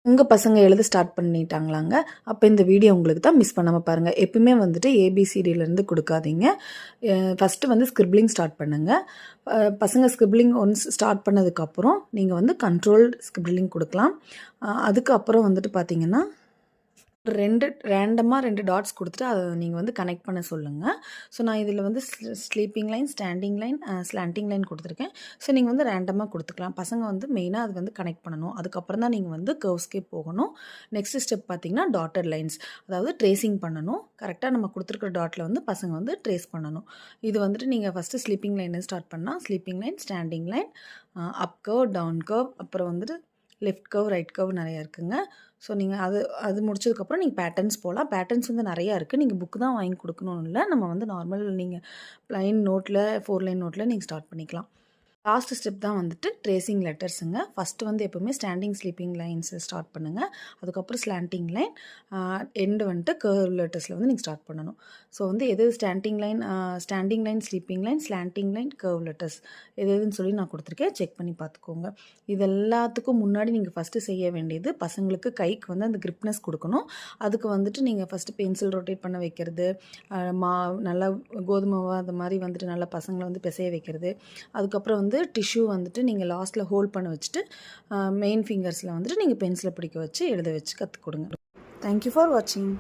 உங்கள் பசங்க எழுத ஸ்டார்ட் பண்ணிட்டாங்களாங்க? அப்போ இந்த வீடியோ உங்களுக்கு தான், மிஸ் பண்ணாமல் பாருங்கள். எப்பவுமே வந்துட்டு ஏபிசிடியிலேருந்து கொடுக்காதீங்க. ஃபஸ்ட்டு வந்து ஸ்கிரிப்லிங் ஸ்டார்ட் பண்ணுங்கள். பசங்க ஸ்கிரிப்லிங் ஒன்ஸ் ஸ்டார்ட் பண்ணதுக்கப்புறம் நீங்கள் வந்து கண்ட்ரோல்டு ஸ்கிரிப்லிங் கொடுக்கலாம். அதுக்கப்புறம் வந்துட்டு பார்த்தீங்கன்னா ரேண்டமாக 2 டாட்ஸ் கொடுத்துட்டு அதை நீங்கள் வந்து கனெக்ட் பண்ண சொல்லுங்கள். ஸோ நான் இதில் வந்து sleeping line, standing line, slanting line கொடுத்துருக்கேன். ஸோ நீங்கள் வந்து ரேண்டமாக கொடுத்துக்கலாம். பசங்க வந்து மெயினாக அது வந்து கனெக்ட் பண்ணணும். அதுக்கப்புறம் தான் நீங்கள் வந்து கர்வ்ஸ்கே போகணும். நெக்ஸ்ட் ஸ்டெப் பார்த்தீங்கன்னா டாட்டட் லைன்ஸ், அதாவது ட்ரேசிங் பண்ணணும். கரெக்டாக நம்ம கொடுத்துருக்குற டாட்டில் வந்து பசங்க வந்து ட்ரேஸ் பண்ணணும். இது வந்துட்டு நீங்கள் ஃபஸ்ட்டு ஸ்லீப்பிங் லைன் ஸ்டார்ட் பண்ணால் ஸ்லீப்பிங் லைன், ஸ்டாண்டிங் லைன், அப் கர்வ், டவுன் கர்வ், அப்புறம் வந்துட்டு லெஃப்ட் கர்வ், ரைட் கர்வ் நிறையா இருக்குங்க. ஸோ நீங்கள் அது முடிச்சதுக்கப்புறம் நீங்கள் பேட்டர்ன்ஸ் போகலாம். பேட்டர்ன்ஸ் வந்து நிறையா இருக்குது. நீங்கள் புக்கு தான் வாங்கி கொடுக்கணும்னு இல்லை. நம்ம வந்து நார்மல் நீங்கள் ப்ளைன் நோட்டில் 4 லைன் நோட்டில் நீங்கள் ஸ்டார்ட் பண்ணிக்கலாம். லாஸ்ட் ஸ்டெப் தான் வந்துட்டு ட்ரேசிங் லெட்டர்ஸுங்க. ஃபஸ்ட்டு வந்து எப்போவுமே ஸ்டாண்டிங் ஸ்லீப்பிங் லைன்ஸை ஸ்டார்ட் பண்ணுங்கள். அதுக்கப்புறம் ஸ்லாண்டிங் லைன், எண்டு வந்துட்டு கர்வ் லெட்டர்ஸில் வந்து நீங்கள் ஸ்டார்ட் பண்ணணும். ஸோ வந்து எது standing line, sleeping line, slanting line, curve letters எதுன்னு சொல்லி நான் கொடுத்துருக்கேன். செக் பண்ணி பார்த்துக்கோங்க. இது எல்லாத்துக்கும் முன்னாடி நீங்கள் ஃபஸ்ட்டு செய்ய வேண்டியது, பசங்களுக்கு கைக்கு வந்து அந்த கிரிப்னஸ் கொடுக்கணும். அதுக்கு வந்துட்டு நீங்கள் ஃபஸ்ட்டு பென்சில் ரொட்டேட் பண்ண வைக்கிறது, நல்லா கோதுமாவை அது மாதிரி வந்துட்டு நல்லா பசங்களை வந்து பிசைய வைக்கிறது. அதுக்கப்புறம் வந்து டிஷ்யூ வந்துட்டு நீங்கள் லாஸ்ட்டில் ஹோல்ட் பண்ண வச்சுட்டு மெயின் ஃபிங்கர்ஸில் வந்துட்டு நீங்கள் பென்சிலை பிடிக்க வச்சு எழுத வச்சு கற்றுக் கொடுங்க. தேங்க்யூ ஃபார் வாட்சிங்.